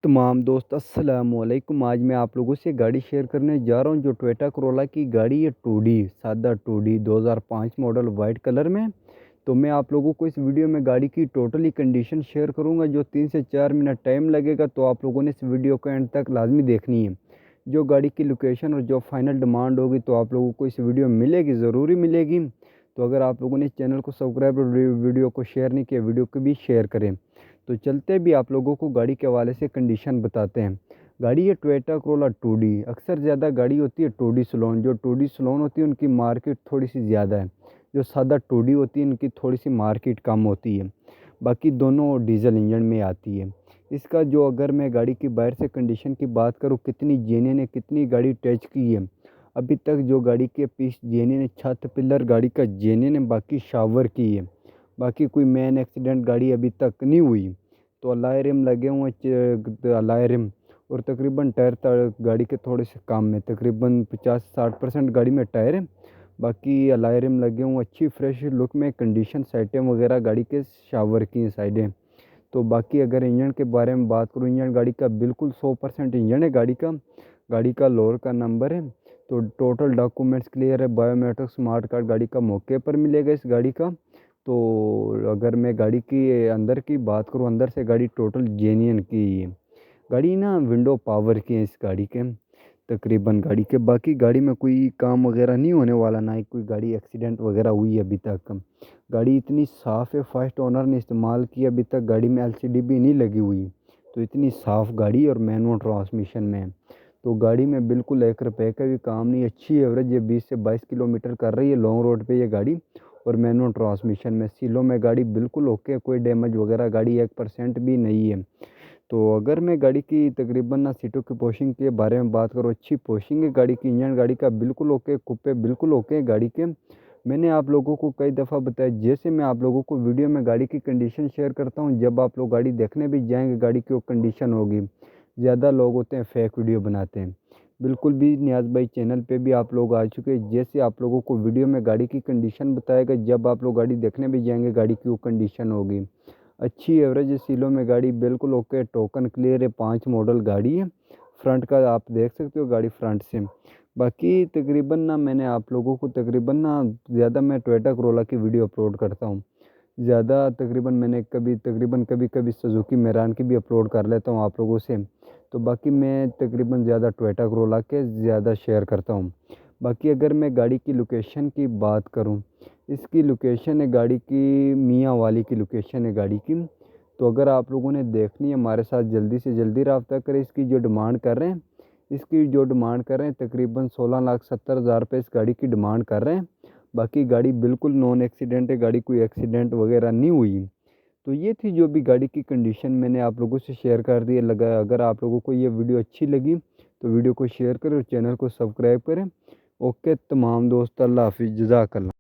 तमाम दोस्त अस्सलाम वालेकुम। आज मैं आप लोगों से गाड़ी शेयर करने जा रहा हूं जो टोयोटा करोला की गाड़ी है। 2D सादा 2D 2005 मॉडल वाइट कलर में। तो मैं आप लोगों को इस वीडियो में गाड़ी की टोटली कंडीशन शेयर करूंगा जो 3 से 4 मिनट टाइम लगेगा। तो आप लोगों ने इस वीडियो को एंड तक लाजमी देखनी है। जो गाड़ी की लोकेशन और जो फाइनल डिमांड होगी तो आप लोगों को इस वीडियो में मिलेगी, ज़रूरी मिलेगी। तो अगर आप लोगों ने इस चैनल को सब्सक्राइब और वीडियो को शेयर नहीं किया, वीडियो को भी शेयर करें। तो चलते भी आप लोगों को गाड़ी के हवाले से कंडीशन बताते हैं। गाड़ी है टोयोटा करोला 2D। अक्सर ज़्यादा गाड़ी होती है 2D सलोन। जो 2D सलोन होती है उनकी मार्केट थोड़ी सी ज़्यादा है। जो सादा 2D होती है इनकी थोड़ी सी मार्केट कम होती है। बाकी दोनों डीजल इंजन में आती है। इसका जो अगर मैं गाड़ी की बाहर से कंडीशन की बात करूँ, कितनी जेन्युइन है, कितनी गाड़ी टच की है। अभी तक जो गाड़ी के पीस जेन्युइन है, छत पिलर गाड़ी का जेन्युइन है, बाकी शावर की है। बाकी कोई मेन एक्सीडेंट गाड़ी अभी तक नहीं हुई। तो अलॉय रिम लगे हुए अलॉय रिम। और तकरीबन टायर गाड़ी के थोड़े से कम में, तकरीबन 50-60% गाड़ी में टायर है। बाकी अलॉय रिम लगे हुए अच्छी फ्रेश लुक में। कंडीशन साइडें वगैरह गाड़ी के शावर की साइडें। तो बाकी अगर इंजन के बारे में बात करूँ, इंजन गाड़ी का बिल्कुल 100% इंजन है गाड़ी का लोअर का नंबर है। तो टोटल डॉक्यूमेंट्स क्लियर है। बायोमेट्रिक स्मार्ट कार्ड गाड़ी का मौके पर मिलेगा इस गाड़ी का। तो अगर मैं गाड़ी की अंदर की बात करूँ, अंदर से गाड़ी टोटल जेन्युइन की है। गाड़ी ना विंडो पावर की है इस गाड़ी के, तकरीबन गाड़ी के। बाकी गाड़ी में कोई काम वगैरह नहीं होने वाला, ना ही कोई गाड़ी एक्सीडेंट वगैरह हुई है अभी तक। गाड़ी इतनी साफ़ है, फर्स्ट ओनर ने इस्तेमाल की अभी तक गाड़ी में LCD भी नहीं लगी हुई। तो इतनी साफ़ गाड़ी और मैनुअल ट्रांसमिशन में है। तो गाड़ी में बिल्कुल 1 रुपये का भी काम नहीं। अच्छी एवरेज ये 20 से 22 किलोमीटर कर रही है लॉन्ग रोड पे ये गाड़ी। और मैनुअल ट्रांसमिशन में सीलों में गाड़ी बिल्कुल ओके, कोई डैमेज वगैरह गाड़ी 1% भी नहीं है। तो अगर मैं गाड़ी की तकरीबन ना सीटों की पोशिंग के बारे में बात करूँ, अच्छी पोशिंग है गाड़ी की। इंजन गाड़ी का बिल्कुल ओके, कुप्पे बिल्कुल ओके है गाड़ी के। मैंने आप लोगों को कई दफ़ा बताया, जैसे मैं आप लोगों को वीडियो में गाड़ी की कंडीशन शेयर करता हूँ, जब आप लोग गाड़ी देखने भी जाएंगे गाड़ी की वो कंडीशन होगी। ज़्यादा लोग होते हैं फेक वीडियो बनाते हैं। बिल्कुल भी नियाज़ भाई चैनल पे भी आप लोग आ चुके हैं। जैसे आप लोगों को वीडियो में गाड़ी की कंडीशन बताएगा, जब आप लोग गाड़ी देखने भी जाएंगे गाड़ी की वो कंडीशन होगी। अच्छी एवरेज सीलों में गाड़ी बिल्कुल ओके, टोकन क्लियर है। 5 मॉडल गाड़ी है। फ्रंट का आप देख सकते हो गाड़ी फ्रंट से। बाकी तकरीबन ना मैंने आप लोगों को तकरीबन ना ज़्यादा मैं टोयोटा करोला की वीडियो अपलोड करता हूँ। ज़्यादा तकरीबन मैंने कभी कभी सुजुकी मेरान की भी अपलोड कर लेता हूँ आप लोगों से। तो बाकी मैं तकरीबन ज़्यादा टोयोटा करोला के ज़्यादा शेयर करता हूँ। बाकी अगर मैं गाड़ी की लोकेशन की बात करूँ, इसकी लोकेशन है गाड़ी की मियाँ वाली की लोकेशन है गाड़ी की। तो अगर आप लोगों ने देखनी है हमारे साथ, जल्दी से जल्दी रब्ता करें। इसकी जो डिमांड कर रहे हैं तकरीबन 16,70,000 रुपये इस गाड़ी की डिमांड कर रहे हैं। बाकी गाड़ी बिल्कुल नॉन एक्सीडेंट है, गाड़ी कोई एक्सीडेंट वगैरह नहीं हुई। तो ये थी जो भी गाड़ी की कंडीशन मैंने आप लोगों से शेयर कर दी है। लगा अगर आप लोगों को ये वीडियो अच्छी लगी तो वीडियो को शेयर करें और चैनल को सब्सक्राइब करें। ओके तमाम दोस्त, अल्लाह हाफिज़, जज़ाकल्लाह।